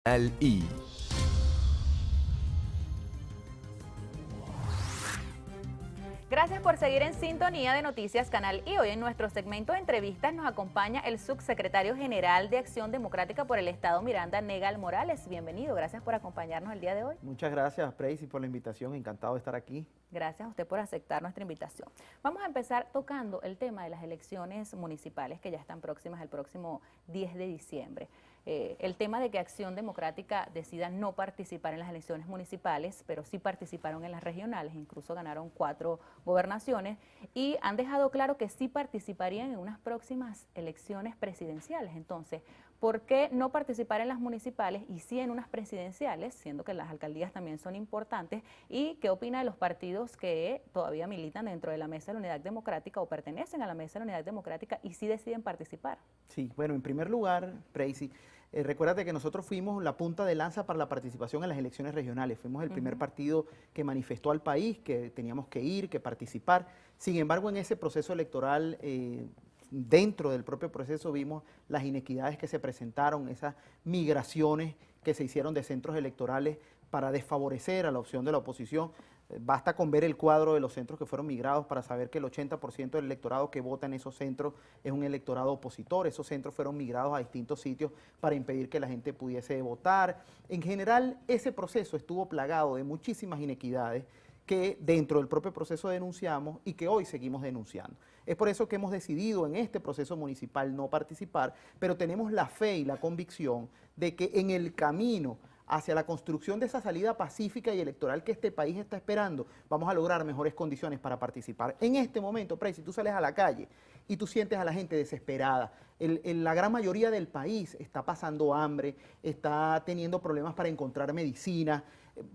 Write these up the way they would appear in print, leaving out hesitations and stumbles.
Canal I. Gracias por seguir en sintonía de Noticias Canal I. Hoy en nuestro segmento de entrevistas nos acompaña el subsecretario general de Acción Democrática por el Estado, Miranda Negal Morales. Bienvenido, gracias por acompañarnos el día de hoy. Muchas gracias, Preisi, por la invitación. Encantado de estar aquí. Gracias a usted por aceptar nuestra invitación. Vamos a empezar tocando el tema de las elecciones municipales que ya están próximas el próximo 10 de diciembre. El tema de que Acción Democrática decida no participar en las elecciones municipales, pero sí participaron en las regionales, incluso ganaron 4 gobernaciones y han dejado claro que sí participarían en unas próximas elecciones presidenciales. Entonces, ¿por qué no participar en las municipales y sí en unas presidenciales, siendo que las alcaldías también son importantes? ¿Y qué opina de los partidos que todavía militan dentro de la Mesa de la Unidad Democrática o pertenecen a la Mesa de la Unidad Democrática y sí deciden participar? Sí, bueno, en primer lugar, Preisi, recuérdate que nosotros fuimos la punta de lanza para la participación en las elecciones regionales. Fuimos el primer partido que manifestó al país que teníamos que ir, que participar. Sin embargo, en ese proceso electoral, dentro del propio proceso vimos las inequidades que se presentaron, esas migraciones que se hicieron de centros electorales para desfavorecer a la opción de la oposición. Basta con ver el cuadro de los centros que fueron migrados para saber que el 80% del electorado que vota en esos centros es un electorado opositor. Esos centros fueron migrados a distintos sitios para impedir que la gente pudiese votar. En general, ese proceso estuvo plagado de muchísimas inequidades que dentro del propio proceso denunciamos y que hoy seguimos denunciando. Es por eso que hemos decidido en este proceso municipal no participar, pero tenemos la fe y la convicción de que en el camino hacia la construcción de esa salida pacífica y electoral que este país está esperando, vamos a lograr mejores condiciones para participar. En este momento, Prey, si tú sales a la calle y tú sientes a la gente desesperada, la gran mayoría del país está pasando hambre, está teniendo problemas para encontrar medicina,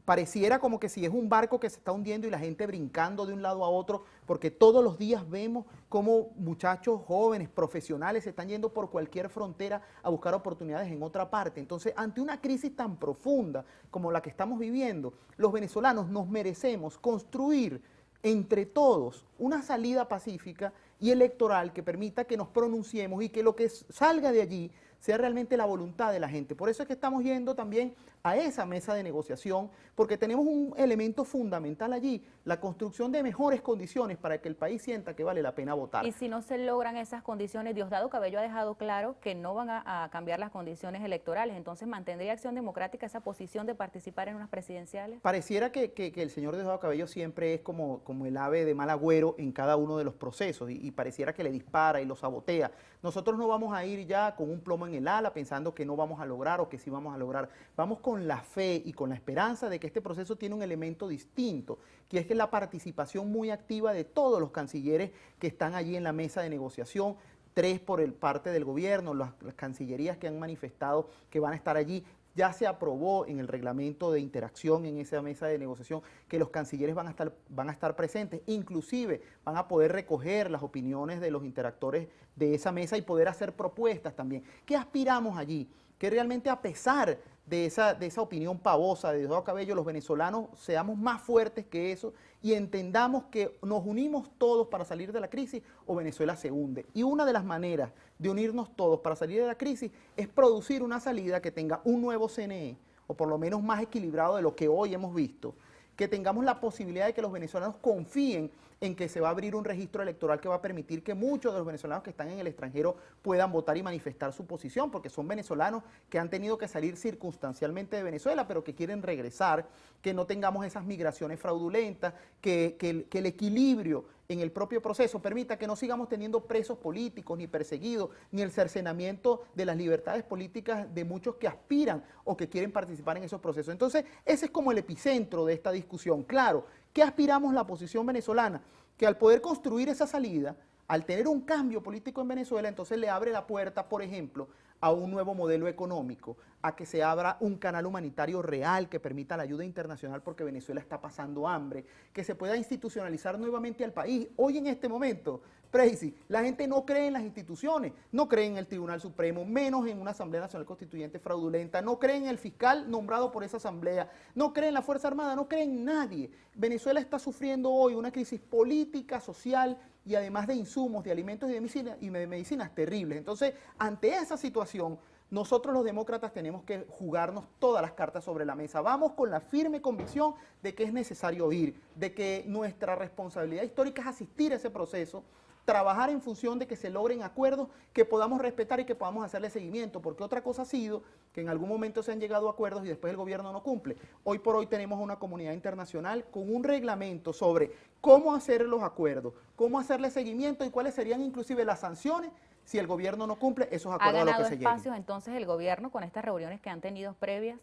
pareciera como que si es un barco que se está hundiendo y la gente brincando de un lado a otro, porque todos los días vemos cómo muchachos jóvenes, profesionales, se están yendo por cualquier frontera a buscar oportunidades en otra parte. Entonces, ante una crisis tan profunda como la que estamos viviendo, los venezolanos nos merecemos construir entre todos una salida pacífica y electoral que permita que nos pronunciemos y que lo que salga de allí sea realmente la voluntad de la gente. Por eso es que estamos yendo también a esa mesa de negociación, porque tenemos un elemento fundamental allí, la construcción de mejores condiciones para que el país sienta que vale la pena votar. Y si no se logran esas condiciones, Diosdado Cabello ha dejado claro que no van a cambiar las condiciones electorales, entonces ¿mantendría Acción Democrática esa posición de participar en unas presidenciales? Pareciera que el señor Diosdado Cabello siempre es como el ave de mal agüero en cada uno de los procesos y pareciera que le dispara y lo sabotea. Nosotros no vamos a ir ya con un plomo en el ala pensando que no vamos a lograr o que sí vamos a lograr. Vamos con la fe y con la esperanza de que este proceso tiene un elemento distinto, que es que la participación muy activa de todos los cancilleres que están allí en la mesa de negociación, 3 por parte del gobierno, las cancillerías que han manifestado que van a estar allí. Ya se aprobó en el reglamento de interacción en esa mesa de negociación que los cancilleres van a estar presentes, inclusive van a poder recoger las opiniones de los interactores de esa mesa y poder hacer propuestas también. ¿Qué aspiramos allí? Que realmente a pesar de esa opinión pavosa de Diosdado Cabello, los venezolanos seamos más fuertes que eso y entendamos que nos unimos todos para salir de la crisis o Venezuela se hunde. Y una de las maneras de unirnos todos para salir de la crisis es producir una salida que tenga un nuevo CNE, o por lo menos más equilibrado de lo que hoy hemos visto, que tengamos la posibilidad de que los venezolanos confíen en que se va a abrir un registro electoral que va a permitir que muchos de los venezolanos que están en el extranjero puedan votar y manifestar su posición, porque son venezolanos que han tenido que salir circunstancialmente de Venezuela, pero que quieren regresar, que no tengamos esas migraciones fraudulentas, que el equilibrio en el propio proceso permita que no sigamos teniendo presos políticos, ni perseguidos, ni el cercenamiento de las libertades políticas de muchos que aspiran o que quieren participar en esos procesos. Entonces, ese es como el epicentro de esta discusión. Claro, ¿qué aspiramos la oposición venezolana? Que al poder construir esa salida, al tener un cambio político en Venezuela, entonces le abre la puerta, por ejemplo, a un nuevo modelo económico, a que se abra un canal humanitario real que permita la ayuda internacional porque Venezuela está pasando hambre, que se pueda institucionalizar nuevamente al país. Hoy en este momento, Preisi, la gente no cree en las instituciones, no cree en el Tribunal Supremo, menos en una Asamblea Nacional Constituyente fraudulenta, no cree en el fiscal nombrado por esa asamblea, no cree en la Fuerza Armada, no cree en nadie. Venezuela está sufriendo hoy una crisis política, social y además de insumos, de alimentos y de medicinas terribles. Entonces, ante esa situación, Nosotros los demócratas tenemos que jugarnos todas las cartas sobre la mesa. Vamos con la firme convicción de que es necesario ir, de que nuestra responsabilidad histórica es asistir a ese proceso, trabajar en función de que se logren acuerdos que podamos respetar y que podamos hacerle seguimiento, porque otra cosa ha sido que en algún momento se han llegado a acuerdos y después el gobierno no cumple. Hoy por hoy tenemos una comunidad internacional con un reglamento sobre cómo hacer los acuerdos, cómo hacerle seguimiento y cuáles serían inclusive las sanciones si el gobierno no cumple esos acuerdos a los que se lleguen. ¿Ha ganado espacios entonces el gobierno con estas reuniones que han tenido previas?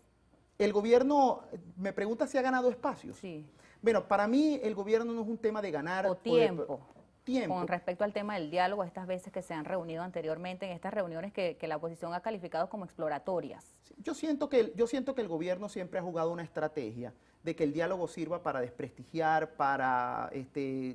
El gobierno, me pregunta si ha ganado espacios. Sí. Bueno, para mí el gobierno no es un tema de ganar. O tiempo. Tiempo. Con respecto al tema del diálogo, estas veces que se han reunido anteriormente, en estas reuniones que la oposición ha calificado como exploratorias. Yo siento que el gobierno siempre ha jugado una estrategia de que el diálogo sirva para desprestigiar, para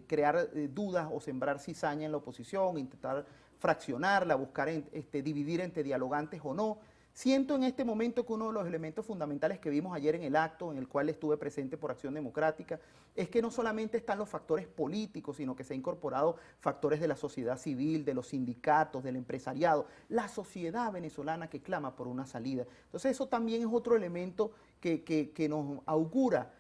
crear dudas o sembrar cizaña en la oposición, intentar fraccionarla, buscar dividir entre dialogantes o no. Siento en este momento que uno de los elementos fundamentales que vimos ayer en el acto, en el cual estuve presente por Acción Democrática, es que no solamente están los factores políticos, sino que se han incorporado factores de la sociedad civil, de los sindicatos, del empresariado, la sociedad venezolana que clama por una salida. Entonces eso también es otro elemento que nos augura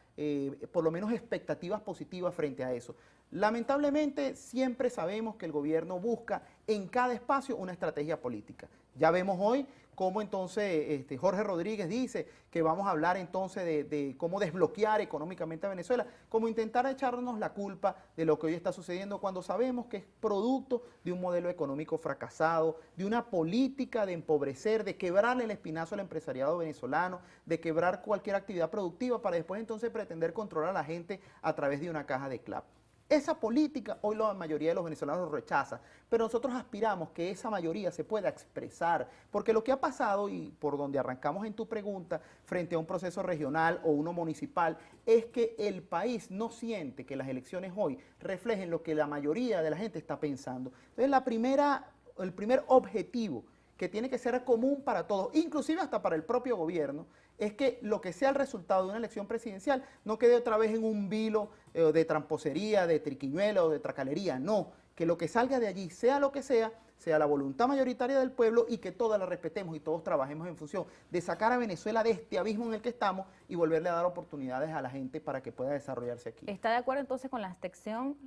por lo menos expectativas positivas frente a eso. Lamentablemente siempre sabemos que el gobierno busca en cada espacio una estrategia política. Ya vemos hoy cómo entonces Jorge Rodríguez dice que vamos a hablar entonces de cómo desbloquear económicamente a Venezuela, como intentar echarnos la culpa de lo que hoy está sucediendo cuando sabemos que es producto de un modelo económico fracasado, de una política de empobrecer, de quebrarle el espinazo al empresariado venezolano, de quebrar cualquier actividad productiva para después entonces pretender controlar a la gente a través de una caja de clap. Esa política hoy la mayoría de los venezolanos lo rechaza, pero nosotros aspiramos que esa mayoría se pueda expresar, porque lo que ha pasado, y por donde arrancamos en tu pregunta, frente a un proceso regional o uno municipal, es que el país no siente que las elecciones hoy reflejen lo que la mayoría de la gente está pensando. Entonces el primer objetivo que tiene que ser común para todos, inclusive hasta para el propio gobierno, es que lo que sea el resultado de una elección presidencial no quede otra vez en un vilo de tramposería, de triquiñuela o de tracalería, no, que lo que salga de allí, sea lo que sea la voluntad mayoritaria del pueblo y que todas la respetemos y todos trabajemos en función de sacar a Venezuela de este abismo en el que estamos y volverle a dar oportunidades a la gente para que pueda desarrollarse aquí. ¿Está de acuerdo entonces con la abstención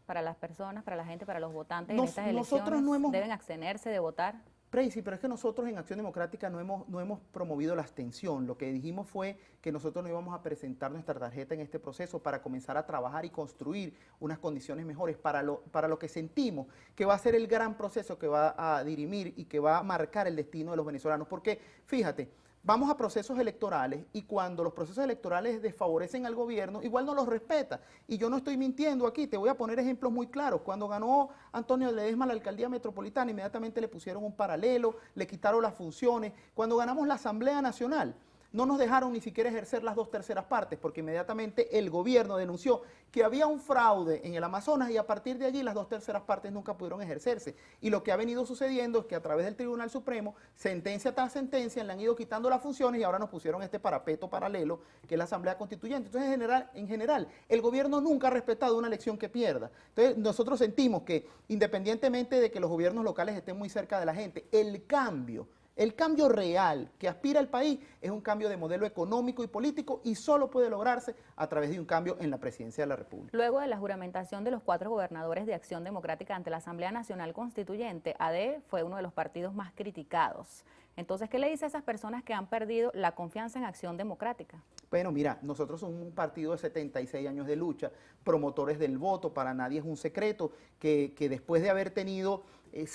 para las personas, para la gente, para los votantes en estas elecciones? ¿Deben abstenerse de votar? Tracy, pero es que nosotros en Acción Democrática no hemos promovido la abstención. Lo que dijimos fue que nosotros no íbamos a presentar nuestra tarjeta en este proceso para comenzar a trabajar y construir unas condiciones mejores para lo que sentimos que va a ser el gran proceso que va a dirimir y que va a marcar el destino de los venezolanos. Porque, fíjate, vamos a procesos electorales y cuando los procesos electorales desfavorecen al gobierno, igual no los respeta. Y yo no estoy mintiendo aquí, te voy a poner ejemplos muy claros. Cuando ganó Antonio Ledesma la alcaldía metropolitana, inmediatamente le pusieron un paralelo, le quitaron las funciones. Cuando ganamos la Asamblea Nacional, no nos dejaron ni siquiera ejercer las 2/3 partes, porque inmediatamente el gobierno denunció que había un fraude en el Amazonas y a partir de allí las 2/3 partes nunca pudieron ejercerse. Y lo que ha venido sucediendo es que a través del Tribunal Supremo, sentencia tras sentencia, le han ido quitando las funciones y ahora nos pusieron este parapeto paralelo, que es la Asamblea Constituyente. Entonces, en general, el gobierno nunca ha respetado una elección que pierda. Entonces, nosotros sentimos que, independientemente de que los gobiernos locales estén muy cerca de la gente, el cambio real que aspira el país es un cambio de modelo económico y político y solo puede lograrse a través de un cambio en la presidencia de la República. Luego de la juramentación de los 4 gobernadores de Acción Democrática ante la Asamblea Nacional Constituyente, AD fue uno de los partidos más criticados. Entonces, ¿qué le dice a esas personas que han perdido la confianza en Acción Democrática? Bueno, mira, nosotros somos un partido de 76 años de lucha, promotores del voto, para nadie es un secreto que después de haber tenido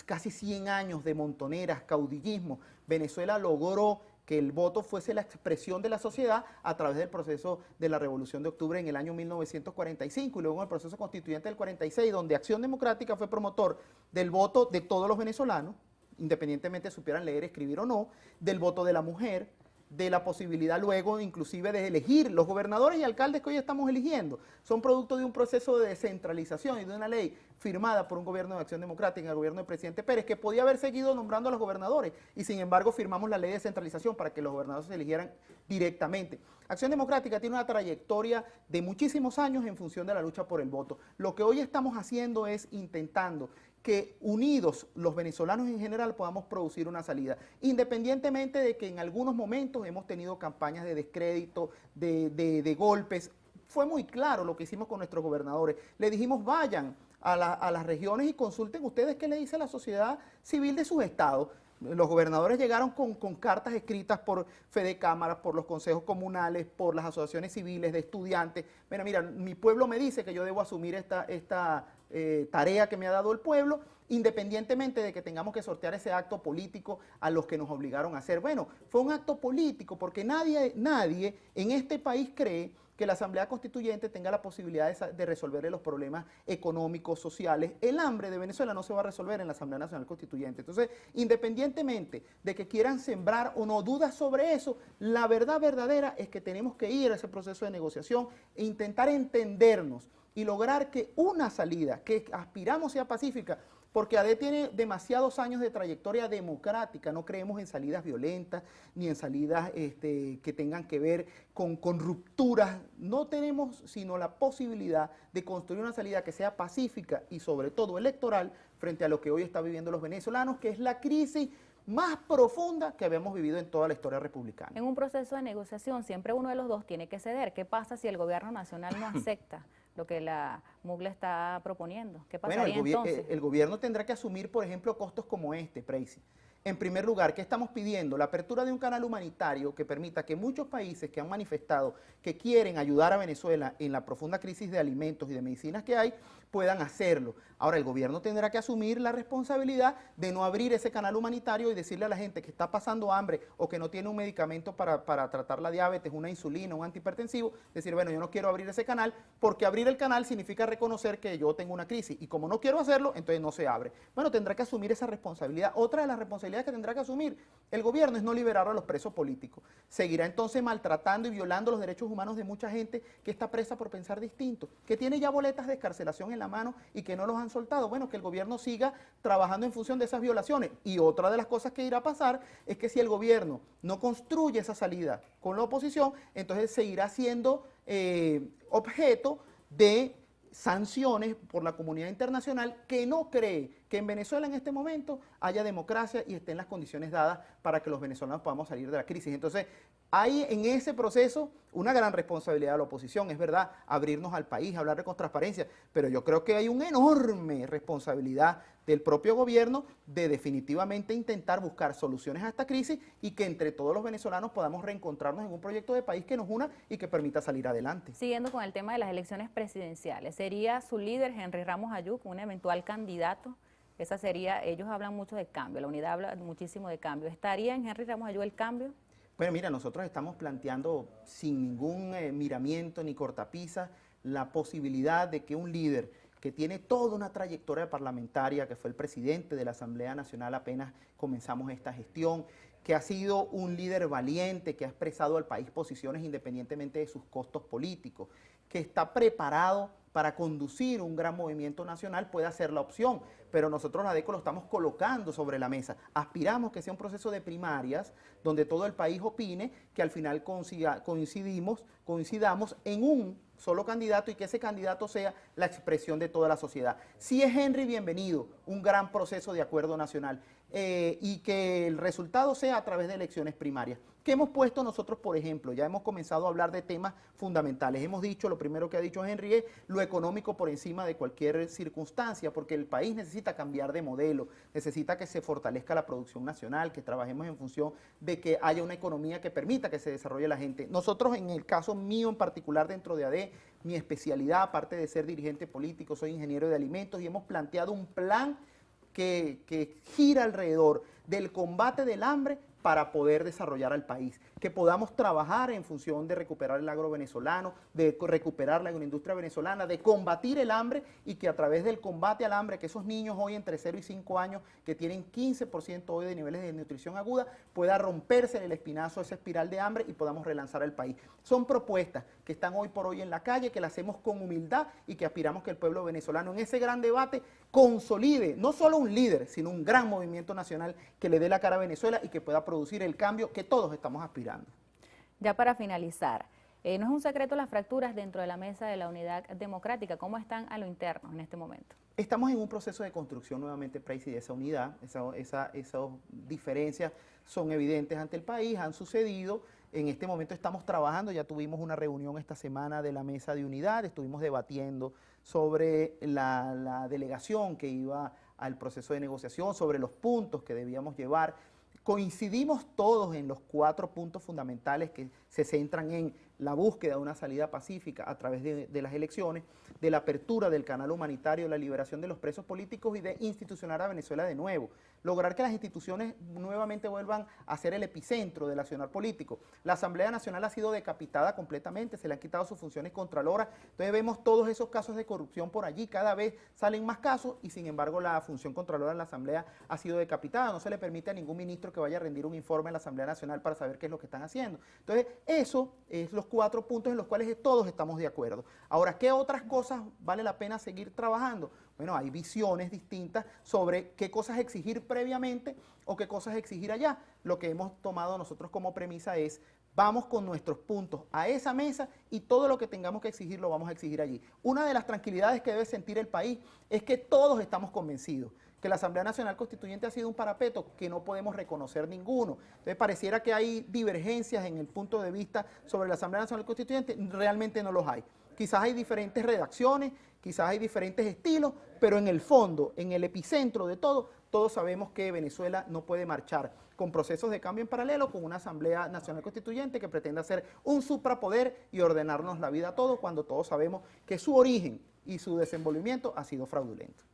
casi 100 años de montoneras, caudillismo, Venezuela logró que el voto fuese la expresión de la sociedad a través del proceso de la Revolución de Octubre en el año 1945 y luego en el proceso constituyente del 46, donde Acción Democrática fue promotor del voto de todos los venezolanos, independientemente supieran leer, escribir o no, del voto de la mujer, de la posibilidad luego inclusive de elegir los gobernadores y alcaldes que hoy estamos eligiendo. Son producto de un proceso de descentralización y de una ley firmada por un gobierno de Acción Democrática, el gobierno del presidente Pérez, que podía haber seguido nombrando a los gobernadores y sin embargo firmamos la ley de descentralización para que los gobernadores se eligieran directamente. Acción Democrática tiene una trayectoria de muchísimos años en función de la lucha por el voto. Lo que hoy estamos haciendo es intentando que unidos los venezolanos en general podamos producir una salida, independientemente de que en algunos momentos hemos tenido campañas de descrédito, de golpes. Fue muy claro lo que hicimos con nuestros gobernadores. Le dijimos, vayan a las regiones y consulten ustedes qué le dice la sociedad civil de sus estados. Los gobernadores llegaron con cartas escritas por Fedecámaras, por los consejos comunales, por las asociaciones civiles de estudiantes. Mira, mi pueblo me dice que yo debo asumir esta tarea que me ha dado el pueblo, independientemente de que tengamos que sortear ese acto político a los que nos obligaron a hacer. Bueno, fue un acto político porque nadie en este país cree que la Asamblea Constituyente tenga la posibilidad de resolverle los problemas económicos, sociales. El hambre de Venezuela no se va a resolver en la Asamblea Nacional Constituyente. Entonces, independientemente de que quieran sembrar o no dudas sobre eso, la verdad verdadera es que tenemos que ir a ese proceso de negociación e intentar entendernos y lograr que una salida que aspiramos sea pacífica, porque AD tiene demasiados años de trayectoria democrática, no creemos en salidas violentas, ni en salidas que tengan que ver con rupturas, no tenemos sino la posibilidad de construir una salida que sea pacífica y sobre todo electoral frente a lo que hoy están viviendo los venezolanos, que es la crisis más profunda que habíamos vivido en toda la historia republicana. En un proceso de negociación siempre uno de los dos tiene que ceder. ¿Qué pasa si el gobierno nacional no acepta lo que la MUG le está proponiendo? ¿Qué pasaría entonces? El gobierno tendrá que asumir, por ejemplo, costos como este, Preisi. En primer lugar, ¿qué estamos pidiendo? La apertura de un canal humanitario que permita que muchos países que han manifestado que quieren ayudar a Venezuela en la profunda crisis de alimentos y de medicinas que hay, puedan hacerlo. Ahora, el gobierno tendrá que asumir la responsabilidad de no abrir ese canal humanitario y decirle a la gente que está pasando hambre o que no tiene un medicamento para tratar la diabetes, una insulina, un antihipertensivo, decir, bueno, yo no quiero abrir ese canal, porque abrir el canal significa reconocer que yo tengo una crisis, y como no quiero hacerlo, entonces no se abre. Bueno, tendrá que asumir esa responsabilidad. Otra de las responsabilidades que tendrá que asumir el gobierno es no liberar a los presos políticos. Seguirá entonces maltratando y violando los derechos humanos de mucha gente que está presa por pensar distinto, que tiene ya boletas de excarcelación en la mano y que no los han soltado. Bueno, que el gobierno siga trabajando en función de esas violaciones. Y otra de las cosas que irá a pasar es que si el gobierno no construye esa salida con la oposición, entonces seguirá siendo objeto de sanciones por la comunidad internacional que no cree que en Venezuela en este momento haya democracia y estén las condiciones dadas para que los venezolanos podamos salir de la crisis. Entonces, hay en ese proceso una gran responsabilidad de la oposición, es verdad, abrirnos al país, hablar con transparencia, pero yo creo que hay una enorme responsabilidad del propio gobierno de definitivamente intentar buscar soluciones a esta crisis y que entre todos los venezolanos podamos reencontrarnos en un proyecto de país que nos una y que permita salir adelante. Siguiendo con el tema de las elecciones presidenciales, ¿sería su líder, Henry Ramos Ayuc, un eventual candidato? Esa sería, ellos hablan mucho de cambio, la unidad habla muchísimo de cambio. ¿Estaría en Henry Ramos Ayuc el cambio? Bueno, mira, nosotros estamos planteando sin ningún miramiento ni cortapisa la posibilidad de que un líder que tiene toda una trayectoria parlamentaria, que fue el presidente de la Asamblea Nacional apenas comenzamos esta gestión, que ha sido un líder valiente, que ha expresado al país posiciones independientemente de sus costos políticos, que está preparado para conducir un gran movimiento nacional, puede ser la opción, pero nosotros la ADECO lo estamos colocando sobre la mesa. Aspiramos que sea un proceso de primarias donde todo el país opine, que al final coincidamos en un solo candidato y que ese candidato sea la expresión de toda la sociedad. Si es Henry, bienvenido, un gran proceso de acuerdo nacional y que el resultado sea a través de elecciones primarias. ¿Qué hemos puesto nosotros, por ejemplo? Ya hemos comenzado a hablar de temas fundamentales. Hemos dicho, lo primero que ha dicho Henry es lo económico por encima de cualquier circunstancia, porque el país necesita cambiar de modelo, necesita que se fortalezca la producción nacional, que trabajemos en función de que haya una economía que permita que se desarrolle la gente. Nosotros, en el caso mío en particular dentro de AD, mi especialidad, aparte de ser dirigente político, soy ingeniero de alimentos y hemos planteado un plan que gira alrededor del combate del hambre para poder desarrollar al país, que podamos trabajar en función de recuperar el agro venezolano, de recuperar la agroindustria venezolana, de combatir el hambre y que a través del combate al hambre, que esos niños hoy entre 0 y 5 años que tienen 15% hoy de niveles de nutrición aguda, pueda romperse el espinazo, esa espiral de hambre y podamos relanzar el país. Son propuestas que están hoy por hoy en la calle, que las hacemos con humildad y que aspiramos que el pueblo venezolano en ese gran debate consolide no solo un líder, sino un gran movimiento nacional que le dé la cara a Venezuela y que pueda producir el cambio que todos estamos aspirando. Ya para finalizar, no es un secreto las fracturas dentro de la mesa de la unidad democrática. ¿Cómo están a lo interno en este momento? Estamos en un proceso de construcción nuevamente, Preisi, de esa unidad. Esas diferencias son evidentes ante el país, han sucedido. En este momento estamos trabajando, ya tuvimos una reunión esta semana de la mesa de unidad, estuvimos debatiendo sobre la delegación que iba al proceso de negociación, sobre los puntos que debíamos llevar. Coincidimos todos en los 4 puntos fundamentales que se centran en la búsqueda de una salida pacífica a través de las elecciones, de la apertura del canal humanitario, la liberación de los presos políticos y de institucionar a Venezuela de nuevo. Lograr que las instituciones nuevamente vuelvan a ser el epicentro del accionar político. La Asamblea Nacional ha sido decapitada completamente, se le han quitado sus funciones controloras, entonces vemos todos esos casos de corrupción por allí, cada vez salen más casos y sin embargo la función controlora en la Asamblea ha sido decapitada, no se le permite a ningún ministro que vaya a rendir un informe en la Asamblea Nacional para saber qué es lo que están haciendo. Entonces eso es los 4 puntos en los cuales todos estamos de acuerdo. Ahora, ¿qué otras cosas vale la pena seguir trabajando? Bueno, hay visiones distintas sobre qué cosas exigir previamente o qué cosas exigir allá. Lo que hemos tomado nosotros como premisa es, vamos con nuestros puntos a esa mesa y todo lo que tengamos que exigir lo vamos a exigir allí. Una de las tranquilidades que debe sentir el país es que todos estamos convencidos que la Asamblea Nacional Constituyente ha sido un parapeto que no podemos reconocer ninguno. Entonces pareciera que hay divergencias en el punto de vista sobre la Asamblea Nacional Constituyente, realmente no los hay. Quizás hay diferentes redacciones, quizás hay diferentes estilos, pero en el fondo, en el epicentro de todo, todos sabemos que Venezuela no puede marchar con procesos de cambio en paralelo con una Asamblea Nacional Constituyente que pretenda ser un suprapoder y ordenarnos la vida a todos cuando todos sabemos que su origen y su desenvolvimiento ha sido fraudulento.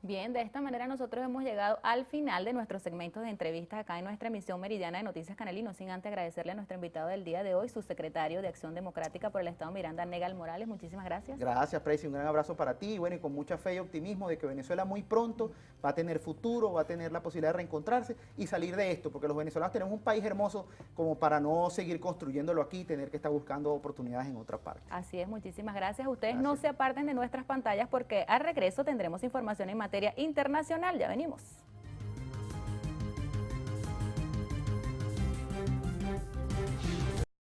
Bien, de esta manera nosotros hemos llegado al final de nuestros segmentos de entrevistas acá en nuestra emisión meridiana de Noticias Canelí, no sin antes agradecerle a nuestro invitado del día de hoy, su secretario de Acción Democrática por el Estado Miranda, Negal Morales. Muchísimas gracias. Gracias, Preisi, un gran abrazo para ti y bueno, y con mucha fe y optimismo de que Venezuela muy pronto va a tener futuro, va a tener la posibilidad de reencontrarse y salir de esto, porque los venezolanos tenemos un país hermoso como para no seguir construyéndolo aquí y tener que estar buscando oportunidades en otra parte. Así es, muchísimas gracias. Ustedes no se aparten de nuestras pantallas porque al regreso tendremos información en materia internacional. Ya venimos.